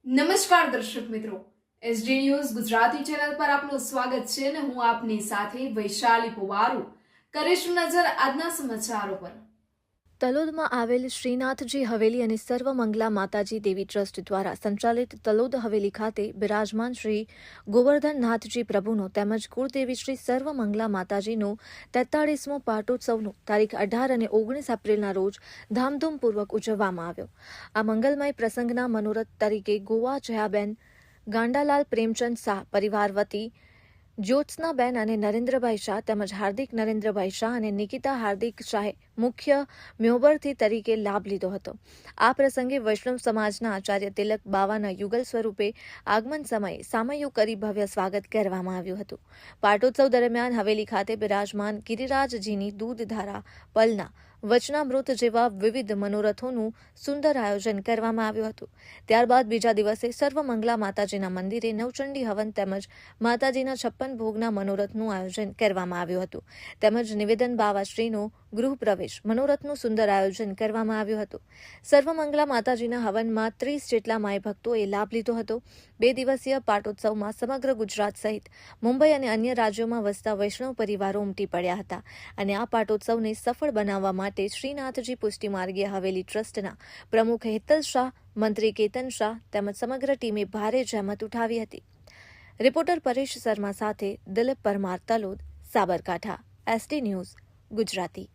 નમસ્કાર દર્શક મિત્રો, એસડી ન્યૂઝ ગુજરાતી ચેનલ પર આપનું સ્વાગત છે અને હું આપની સાથે વૈશાલી પુવારુ કરીશું નજર આજના સમાચારો પર। તલોદમાં આવેલ શ્રીનાથજી હવેલી અને સર્વમંગલા માતાજી દેવી ટ્રસ્ટ દ્વારા સંચાલિત તલોદ હવેલી ખાતે બિરાજમાન શ્રી ગોવર્ધનનાથજી પ્રભુનો તેમજ કુળદેવી શ્રી સર્વમંગલા માતાજીનો 43મો પાટોત્સવનો તારીખ 18 અને 19 એપ્રિલના રોજ ધામધૂમપૂર્વક ઉજવવામાં આવ્યો। આ મંગલમય પ્રસંગના મનોરથ તરીકે ગોવા જયાબેન ગાંડાલાલ પ્રેમચંદ શાહ પરિવાર વતી જ્યોત્સનાબેન અને નરેન્દ્રભાઈ શાહ તેમજ હાર્દિક નરેન્દ્રભાઈ શાહ અને નિકિતા હાર્દિક શાહે મુખ્ય મ્યોબરથી તરીકે લાભ લીધો હતો। આ પ્રસંગે વૈષ્ણવ સમાજના આચાર્ય તિલક બાવાના યુગલ સ્વરૂપે આગમન સમયે સામૈયું કરી ભવ્ય સ્વાગત કરવામાં આવ્યું હતું। પાટોત્સવ દરમિયાન હવેલી ખાતે બિરાજમાન ગિરિરાજજીની દૂધધારા પલના વચનામૃત જેવા વિવિધ મનોરથોનું સુંદર આયોજન કરવામાં આવ્યું હતું। ત્યારબાદ બીજા દિવસે સર્વમંગલા માતાજીના મંદિરે નવચંડી હવન તેમજ માતાજીના 56 ભોગના મનોરથનું આયોજન કરવામાં આવ્યું હતું તેમજ નિવેદન બાવાશ્રીનો ગૃહ પ્રવેશ મનોરથનું સુંદર આયોજન કરવામાં આવ્યું હતું। સર્વમંગલા માતાજીના હવનમાં 30 જેટલા માય ભક્તોએ લાભ લીધો હતો। 2 દિવસીય પાટોત્સવમાં સમગ્ર ગુજરાત સહિત મુંબઈ અને અન્ય રાજ્યોમાં વસતા વૈષ્ણવ પરિવારો ઉમટી પડ્યા હતા અને આ પાટોત્સવને સફળ બનાવવા માટે શ્રીનાથજી પુષ્ટિમાર્ગીય હવેલી ટ્રસ્ટના પ્રમુખ હેતલ શાહ, મંત્રી કેતન શાહ તેમજ સમગ્ર ટીમે ભારે જહેમત ઉઠાવી હતી। રિપોર્ટર પરેશ શર્મા સાથે દિલીપ પરમાર, તલોદ, સાબરકાંઠા, એસડી ન્યૂઝ ગુજરાતી।